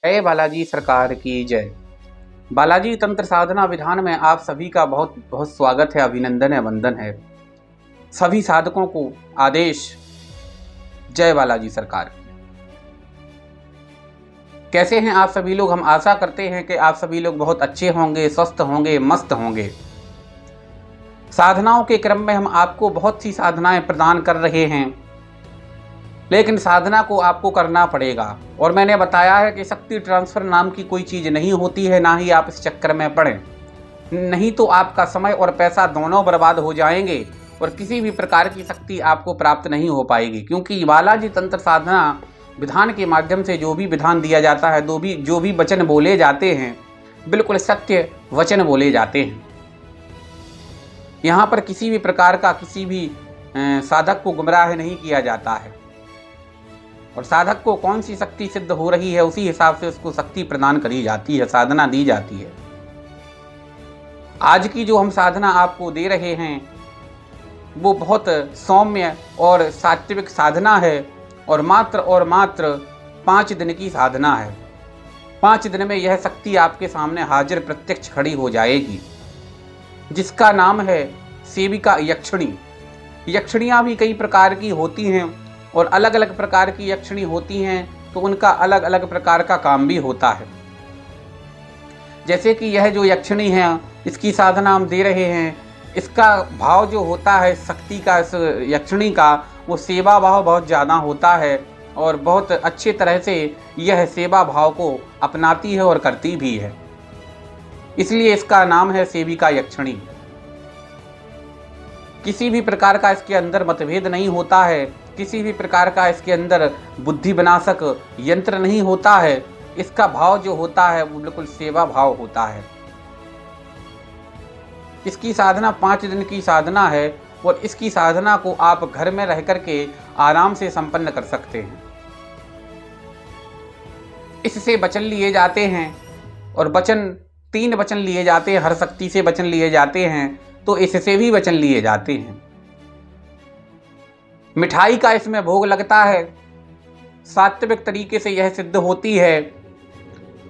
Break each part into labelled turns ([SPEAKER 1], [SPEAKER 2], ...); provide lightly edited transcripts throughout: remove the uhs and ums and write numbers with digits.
[SPEAKER 1] जय बालाजी सरकार की जय। बालाजी तंत्र साधना विधान में आप सभी का बहुत बहुत स्वागत है, अभिनंदन है, वंदन है। सभी साधकों को आदेश जय बालाजी सरकार की। कैसे हैं आप सभी लोग? हम आशा करते हैं कि आप सभी लोग बहुत अच्छे होंगे, स्वस्थ होंगे, मस्त होंगे। साधनाओं के क्रम में हम आपको बहुत सी साधनाएं प्रदान कर रहे हैं, लेकिन साधना को आपको करना पड़ेगा। और मैंने बताया है कि शक्ति ट्रांसफर नाम की कोई चीज़ नहीं होती है, ना ही आप इस चक्कर में पड़ें, नहीं तो आपका समय और पैसा दोनों बर्बाद हो जाएंगे और किसी भी प्रकार की शक्ति आपको प्राप्त नहीं हो पाएगी। क्योंकि बालाजी तंत्र साधना विधान के माध्यम से जो भी विधान दिया जाता है, जो भी वचन बोले जाते हैं, बिल्कुल सत्य वचन बोले जाते हैं। यहाँ पर किसी भी प्रकार का किसी भी साधक को गुमराह नहीं किया जाता है, और साधक को कौन सी शक्ति सिद्ध हो रही है उसी हिसाब से उसको शक्ति प्रदान करी जाती है, साधना दी जाती है। आज की जो हम साधना आपको दे रहे हैं वो बहुत सौम्य और सात्विक साधना है, और मात्र 5 दिन की साधना है। 5 दिन में यह शक्ति आपके सामने हाजिर प्रत्यक्ष खड़ी हो जाएगी, जिसका नाम है सेविका यक्षिणी। यक्षिणियाँ भी कई प्रकार की होती हैं, और अलग अलग प्रकार की यक्षिणी होती हैं तो उनका अलग अलग प्रकार का काम भी होता है। जैसे कि यह जो यक्षिणी है, इसकी साधना हम दे रहे हैं, इसका भाव जो होता है शक्ति का, इस यक्षिणी का, वो सेवा भाव बहुत ज़्यादा होता है, और बहुत अच्छे तरह से यह सेवा भाव को अपनाती है और करती भी है, इसलिए इसका नाम है सेविका यक्षिणी। किसी भी प्रकार का इसके अंदर मतभेद नहीं होता है, किसी भी प्रकार का इसके अंदर बुद्धि विनाशक यंत्र नहीं होता है। इसका भाव जो होता है वो बिल्कुल सेवा भाव होता है। इसकी साधना 5 दिन की साधना है, और इसकी साधना को आप घर में रह करके आराम से संपन्न कर सकते हैं। इससे वचन लिए जाते हैं, और 3 वचन लिए जाते हैं, हर शक्ति से वचन लिए जाते हैं, तो इससे भी वचन लिए जाते हैं। मिठाई का इसमें भोग लगता है, सात्विक तरीके से यह सिद्ध होती है,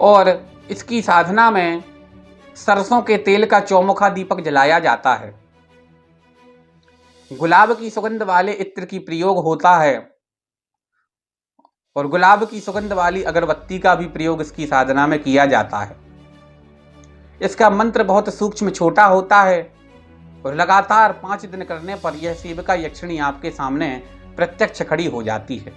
[SPEAKER 1] और इसकी साधना में सरसों के तेल का चौमुखा दीपक जलाया जाता है। गुलाब की सुगंध वाले इत्र की प्रयोग होता है, और गुलाब की सुगंध वाली अगरबत्ती का भी प्रयोग इसकी साधना में किया जाता है। इसका मंत्र बहुत सूक्ष्म छोटा होता है, और लगातार 5 दिन करने पर यह सेविका यक्षिणी आपके सामने प्रत्यक्ष खड़ी हो जाती है।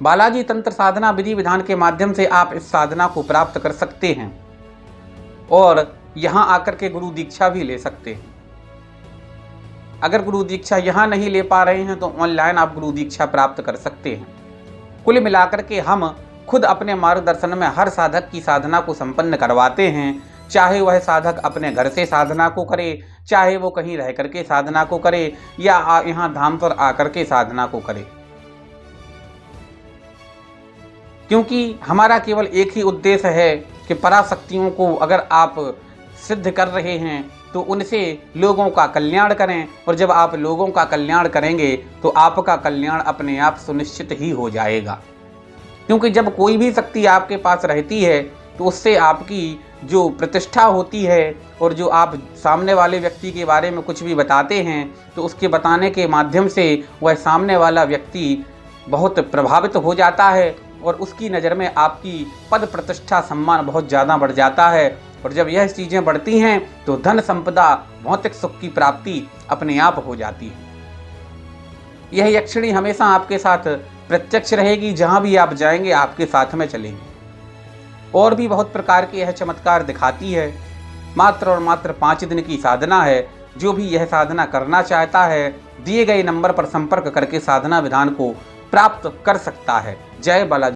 [SPEAKER 1] बालाजी तंत्र साधना विधि विधान के माध्यम से आप इस साधना को प्राप्त कर सकते हैं, और यहां आकर के गुरु दीक्षा भी ले सकते हैं। अगर गुरु दीक्षा यहां नहीं ले पा रहे हैं तो ऑनलाइन आप गुरु दीक्षा प्राप्त कर सकते हैं। कुल मिलाकर के हम खुद अपने मार्गदर्शन में हर साधक की साधना को संपन्न करवाते हैं, चाहे वह साधक अपने घर से साधना को करे, चाहे वो कहीं रह करके साधना को करे, या यहाँ धाम पर आकर के साधना को करे। क्योंकि हमारा केवल एक ही उद्देश्य है कि पराशक्तियों को अगर आप सिद्ध कर रहे हैं तो उनसे लोगों का कल्याण करें, और जब आप लोगों का कल्याण करेंगे तो आपका कल्याण अपने आप सुनिश्चित ही हो जाएगा। क्योंकि जब कोई भी शक्ति आपके पास रहती है तो उससे आपकी जो प्रतिष्ठा होती है, और जो आप सामने वाले व्यक्ति के बारे में कुछ भी बताते हैं तो उसके बताने के माध्यम से वह सामने वाला व्यक्ति बहुत प्रभावित हो जाता है, और उसकी नज़र में आपकी पद प्रतिष्ठा सम्मान बहुत ज़्यादा बढ़ जाता है। और जब यह चीज़ें बढ़ती हैं तो धन संपदा भौतिक सुख की प्राप्ति अपने आप हो जाती है। यह यक्षिणी हमेशा आपके साथ प्रत्यक्ष रहेगी, जहाँ भी आप जाएंगे आपके साथ में चलेंगे। और भी बहुत प्रकार के यह चमत्कार दिखाती है। मात्र 5 दिन की साधना है। जो भी यह साधना करना चाहता है दिए गए नंबर पर संपर्क करके साधना विधान को प्राप्त कर सकता है। जय बालाजी।